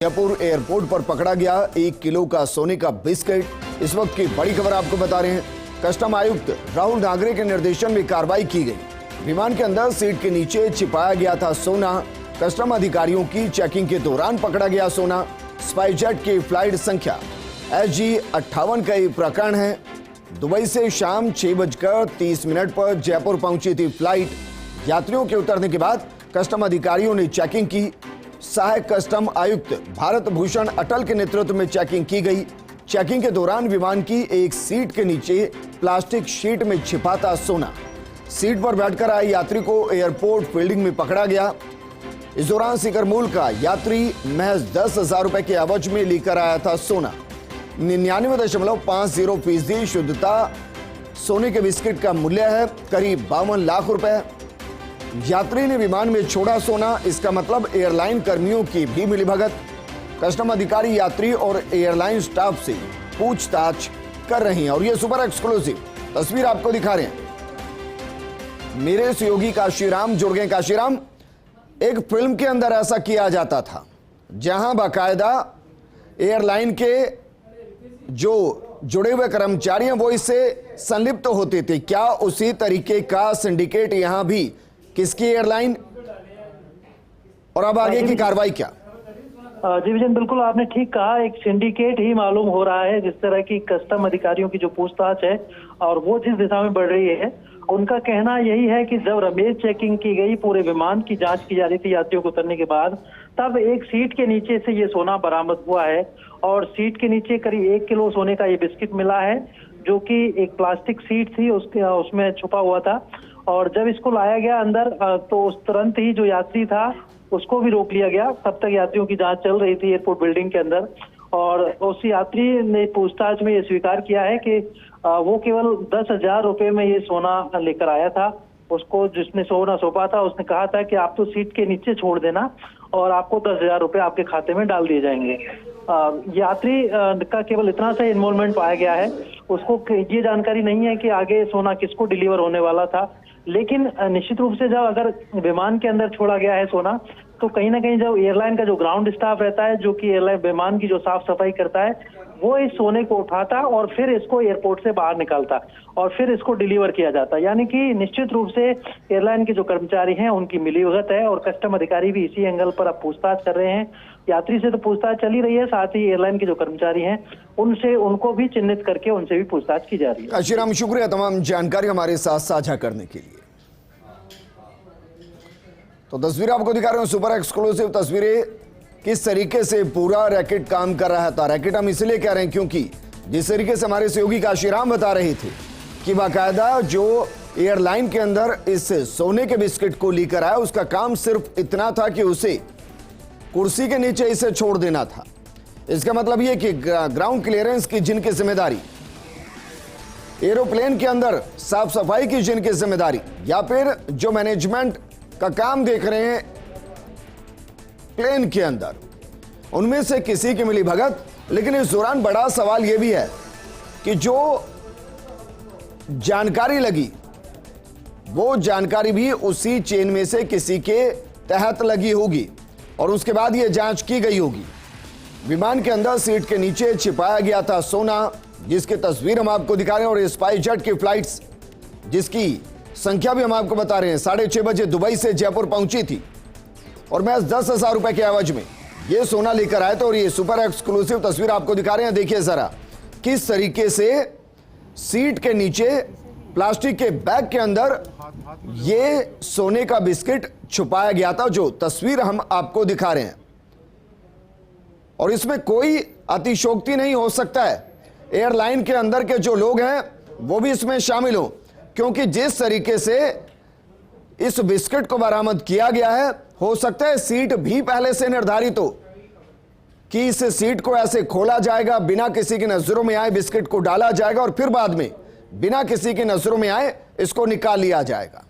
Jaipur airport पर पकड़ा गया 1 किलो का सोने का बिस्किट। इस वक्त की बड़ी खबर आपको बता रहे हैं। कस्टम आयुक्त राहुल नागरे के निर्देशन में कार्रवाई की गई। विमान के अंदर सीट के नीचे छिपाया गया था सोना। कस्टम अधिकारियों की चेकिंग के दौरान पकड़ा गया सोना। स्पाइसजेट की फ्लाइट संख्या SG58 का ये प्रकरण है। दुबई से शाम 6:30 पर जयपुर पहुंची थी फ्लाइट। यात्रियों के उतरने के बाद कस्टम अधिकारियों ने चेकिंग की। सहायक कस्टम आयुक्त भारत भूषण अटल के नेतृत्व में चेकिंग की गई। चेकिंग के दौरान विमान की एक सीट के नीचे प्लास्टिक शीट में छिपा था सोना। सीट पर बैठकर आए यात्री को एयरपोर्ट फील्डिंग में पकड़ा गया। इस दौरान सिकरमूल का यात्री महज 10,000 रुपए के एवज में लेकर आया था सोना। 99.50% शुद्धता सोने के बिस्किट का मूल्य है, करीब 52 लाख रुपए। यात्री ने विमान में छोड़ा सोना, इसका मतलब एयरलाइन कर्मियों की भी मिलीभगत। कस्टम अधिकारी यात्री और एयरलाइन स्टाफ से पूछताछ कर रहे हैं और ये सुपर एक्सक्लूसिव तस्वीर आपको दिखा रहे हैं। मेरे सहयोगी काशीराम जुड़ गए। काशीराम, एक फिल्म के अंदर ऐसा किया जाता था जहां बाकायदा एयरलाइन के जो जुड़े हुए कर्मचारी हैं वो इससे संलिप्त होते थे। क्या उसी तरीके का सिंडिकेट यहां भी? किसकी एयरलाइन और अब आगे की कार्रवाई क्या? जी विजन, बिल्कुल आपने ठीक कहा। एक सिंडिकेट ही मालूम हो रहा है। जिस तरह की कस्टम अधिकारियों की जो पूछताछ है और वो जिस दिशा में बढ़ रही है, उनका कहना यही है कि जब रमेश चेकिंग की गई, पूरे विमान की जांच की जा रही थी यात्रियों को उतरने के बाद, तब एक सीट के नीचे से ये सोना बरामद हुआ है और सीट के नीचे करीब 1 किलो सोने का ये बिस्किट मिला है, जो कि एक प्लास्टिक सीट थी उसमें छुपा हुआ था। और जब इसको लाया गया अंदर तो उस तुरंत ही जो यात्री था उसको भी रोक लिया गया। तब तक यात्रियों की जांच चल रही थी एयरपोर्ट बिल्डिंग के अंदर। और उस यात्री ने पूछताछ में ये स्वीकार किया है कि वो केवल 10,000 रुपए में ये सोना लेकर आया था। उसको जिसने सोना सौंपा था उसने कहा था कि आप तो सीट के नीचे छोड़ देना और आपको 10,000 रुपए आपके खाते में डाल दिए जाएंगे। यात्री का केवल इतना सा इन्वॉल्वमेंट पाया गया है। उसको ये जानकारी नहीं है कि आगे सोना किसको डिलीवर होने वाला था। लेकिन निश्चित रूप से जब अगर विमान के अंदर छोड़ा गया है सोना, तो कहीं ना कहीं जब एयरलाइन का जो ग्राउंड स्टाफ रहता है, जो कि एयरलाइन विमान की जो साफ सफाई करता है, वो इस सोने को उठाता और फिर इसको एयरपोर्ट से बाहर निकालता और फिर इसको डिलीवर किया जाता। यानी कि निश्चित रूप से एयरलाइन के जो कर्मचारी हैं उनकी मिलीभगत है और कस्टम अधिकारी भी इसी एंगल पर अब पूछताछ कर रहे हैं। यात्री से तो पूछताछ चली रही है, साथ ही एयरलाइन के जो कर्मचारी हैं उनको भी चिन्हित करके उनसे भी पूछताछ की जा रही है। काशीराम, शुक्रिया तमाम जानकारी हमारे साथ साझा करने के लिए। तो तस्वीरें आपको दिखा रहे हैं, सुपर एक्सक्लूसिव तस्वीरें। किस तरीके से पूरा रैकेट काम कर रहा था। रैकेट हम इसलिए कह रहे हैं क्योंकि जिस तरीके से हमारे सहयोगी काशीराम बता रहे थे कि बाकायदा जो एयरलाइन के अंदर इस सोने के बिस्किट को लेकर आया, उसका काम सिर्फ इतना था कि उसे कुर्सी के नीचे इसे छोड़ देना था। इसका मतलब यह कि ग्राउंड क्लियरेंस की जिनकी जिम्मेदारी, एरोप्लेन के अंदर साफ सफाई की जिनकी जिम्मेदारी, या फिर जो मैनेजमेंट का काम देख रहे हैं प्लेन के अंदर, उनमें से किसी की मिली भगत। लेकिन इस दौरान बड़ा सवाल यह भी है कि जो जानकारी लगी वो जानकारी भी उसी चेन में से किसी के तहत लगी होगी और उसके बाद यह जांच की गई होगी। विमान के अंदर सीट के नीचे छिपाया गया था सोना, जिसकी तस्वीर हम आपको दिखा रहे हैं। और स्पाइसजेट की फ्लाइट्स, जिसकी संख्या भी हम आपको बता रहे हैं, 6:30 बजे दुबई से जयपुर पहुंची थी और महज 10,000 रुपए के एवज में ये सोना लेकर आए थे। और ये सुपर एक्सक्लूसिव तस्वीर आपको दिखा रहे हैं। देखिए जरा किस तरीके से सीट के नीचे प्लास्टिक के बैग के अंदर ये सोने का बिस्किट छुपाया गया था, जो तस्वीर हम आपको दिखा रहे हैं। और इसमें कोई अतिशयोक्ति नहीं हो सकता है। एयरलाइन के अंदर के जो लोग हैं वो भी इसमें शामिल हो, क्योंकि जिस तरीके से इस बिस्किट को बरामद किया गया है, हो सकता है सीट भी पहले से निर्धारित हो कि इस सीट को ऐसे खोला जाएगा, बिना किसी की नजरों में आए बिस्किट को डाला जाएगा और फिर बाद में बिना किसी की नजरों में आए इसको निकाल लिया जाएगा।